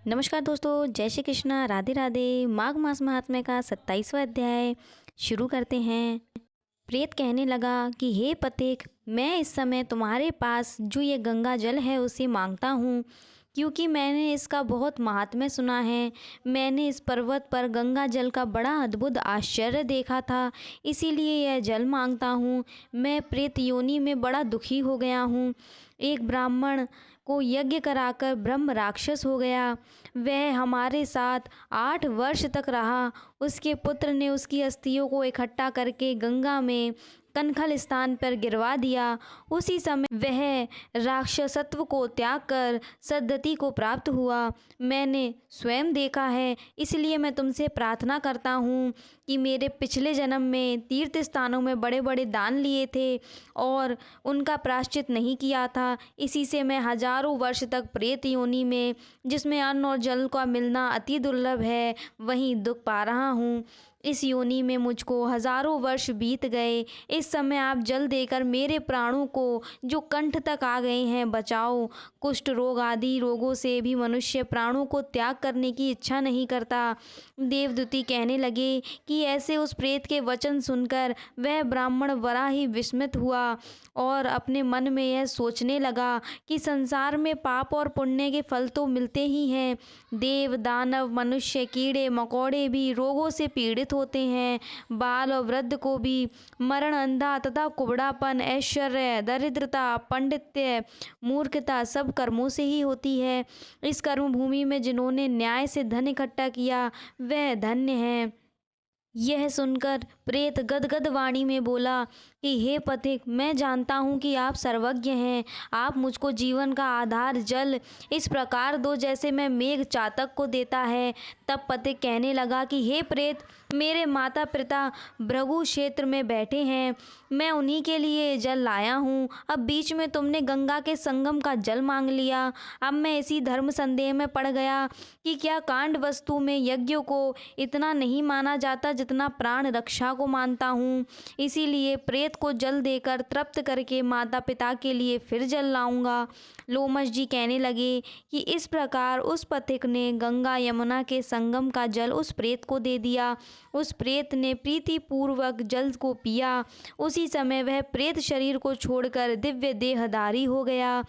नमस्कार दोस्तों, जय श्री कृष्णा, राधे राधे। माघ मास महात्म्य का 27वां अध्याय शुरू करते हैं। प्रेत कहने लगा कि हे पथिक, मैं इस समय तुम्हारे पास जो ये गंगा जल है उसे मांगता हूँ, क्योंकि मैंने इसका बहुत महात्म्य सुना है। मैंने इस पर्वत पर गंगा जल का बड़ा अद्भुत आश्चर्य देखा था, इसीलिए यह जल मांगता हूँ। मैं प्रेत योनि में बड़ा दुखी हो गया हूँ। एक ब्राह्मण को यज्ञ कराकर ब्रह्म राक्षस हो गया। वह हमारे साथ 8 वर्ष तक रहा। उसके पुत्र ने उसकी अस्थियों को इकट्ठा करके गंगा में कनखल स्थान पर गिरवा दिया। उसी समय वह राक्षसत्व को त्याग कर सद्गति को प्राप्त हुआ। मैंने स्वयं देखा है, इसलिए मैं तुमसे प्रार्थना करता हूँ कि मेरे पिछले जन्म में तीर्थ स्थानों में बड़े बड़े दान लिए थे और उनका प्रायश्चित नहीं किया था। इसी से मैं हजारों वर्ष तक प्रेत योनि में, जिसमें अन्न और जल का मिलना अति दुर्लभ है, वहीं दुख पा रहा हूँ। इस योनि में मुझको हजारों वर्ष बीत गए। इस समय आप जल देकर मेरे प्राणों को, जो कंठ तक आ गए हैं, बचाओ। कुष्ठ रोग आदि रोगों से भी मनुष्य प्राणों को त्याग करने की इच्छा नहीं करता। देवदूती कहने लगे कि ऐसे उस प्रेत के वचन सुनकर वह ब्राह्मण बड़ा ही विस्मित हुआ और अपने मन में यह सोचने लगा कि संसार में पाप और पुण्य के फल तो मिलते ही हैं। देव, दानव, मनुष्य, कीड़े मकोड़े भी रोगों से पीड़ित होते हैं। बाल और वृद्ध को भी मरण, अंधा तथा कुबड़ापन, ऐश्वर्य, दरिद्रता, पंडित्य, मूर्खता सब कर्मों से ही होती है। इस कर्म भूमि में जिन्होंने न्याय से धन इकट्ठा किया वह धन्य है। यह सुनकर प्रेत गदगद वाणी में बोला कि हे पथिक, मैं जानता हूँ कि आप सर्वज्ञ हैं। आप मुझको जीवन का आधार जल इस प्रकार दो जैसे मैं मेघ चातक को देता है। तब पथिक कहने लगा कि हे प्रेत, मेरे माता पिता भृगु क्षेत्र में बैठे हैं, मैं उन्हीं के लिए जल लाया हूँ। अब बीच में तुमने गंगा के संगम का जल मांग लिया। अब मैं इसी धर्म संदेह में पड़ गया कि क्या कांड वस्तु में यज्ञों को इतना नहीं माना जाता जितना प्राण रक्षा को मानता हूँ। इसीलिए प्रेत को जल देकर तृप्त करके माता पिता के लिए फिर जल लाऊंगा। लोमश जी कहने लगे कि इस प्रकार उस पथिक ने गंगा यमुना के संगम का जल उस प्रेत को दे दिया। उस प्रेत ने प्रीति पूर्वक जल को पिया। उसी समय वह प्रेत शरीर को छोड़कर दिव्य देहधारी हो गया।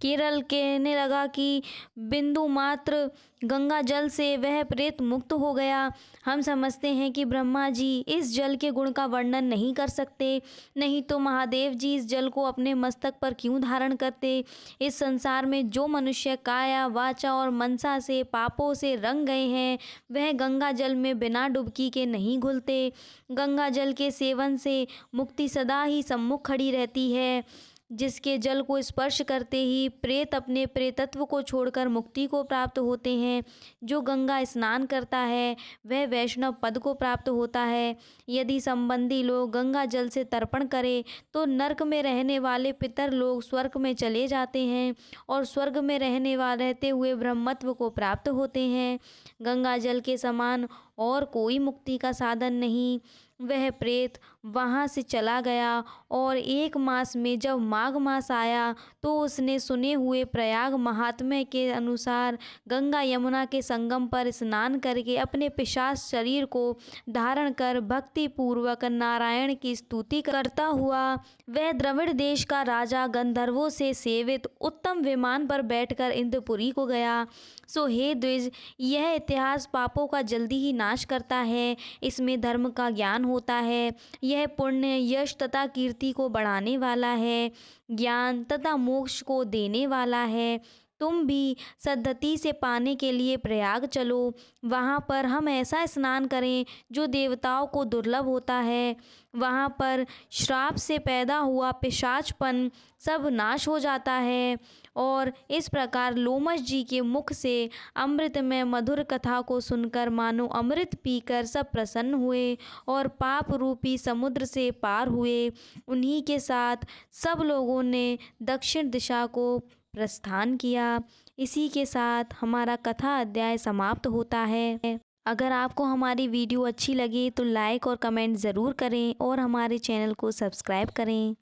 केरल कहने लगा कि बिंदु मात्र गंगा जल से वह प्रेत मुक्त हो गया। हम समझते हैं कि ब्रह्मा जी इस जल के गुण का वर्णन नहीं कर सकते, नहीं तो महादेव जी इस जल को अपने मस्तक पर क्यों धारण करते। इस संसार में जो मनुष्य काया, वाचा और मनसा से पापों से रंग गए हैं, वह गंगा जल में बिना डुबकी के नहीं घुलते। गंगा जल के सेवन से मुक्ति सदा ही सम्मुख खड़ी रहती है। जिसके जल को स्पर्श करते ही प्रेत अपने प्रेतत्व को छोड़कर मुक्ति को प्राप्त होते हैं। जो गंगा स्नान करता है वह वैष्णव पद को प्राप्त होता है। यदि संबंधी लोग गंगा जल से तर्पण करें तो नरक में रहने वाले पितर लोग स्वर्ग में चले जाते हैं और स्वर्ग में रहते हुए ब्रह्मत्व को प्राप्त होते हैं। गंगा जल के समान और कोई मुक्ति का साधन नहीं। वह प्रेत वहाँ से चला गया और 1 मास में जब माघ मास आया तो उसने सुने हुए प्रयाग महात्म्य के अनुसार गंगा यमुना के संगम पर स्नान करके अपने पिशाच शरीर को धारण कर भक्ति पूर्वक नारायण की स्तुति करता हुआ वह द्रविड़ देश का राजा गंधर्वों से सेवित उत्तम विमान पर बैठकर इंद्रपुरी को गया। सो हे द्विज, यह इतिहास पापों का जल्दी ही नाश करता है। इसमें धर्म का ज्ञान होता है। यह पुण्य, यश तथा कीर्ति को बढ़ाने वाला है, ज्ञान तथा मोक्ष को देने वाला है। तुम भी सद्गति से पाने के लिए प्रयाग चलो। वहाँ पर हम ऐसा स्नान करें जो देवताओं को दुर्लभ होता है। वहाँ पर श्राप से पैदा हुआ पिशाचपन सब नाश हो जाता है। और इस प्रकार लोमश जी के मुख से अमृत में मधुर कथा को सुनकर मानो अमृत पीकर सब प्रसन्न हुए और पाप रूपी समुद्र से पार हुए। उन्हीं के साथ सब लोगों ने दक्षिण दिशा को प्रस्थान किया। इसी के साथ हमारा कथा अध्याय समाप्त होता है। अगर आपको हमारी वीडियो अच्छी लगे तो लाइक और कमेंट ज़रूर करें और हमारे चैनल को सब्सक्राइब करें।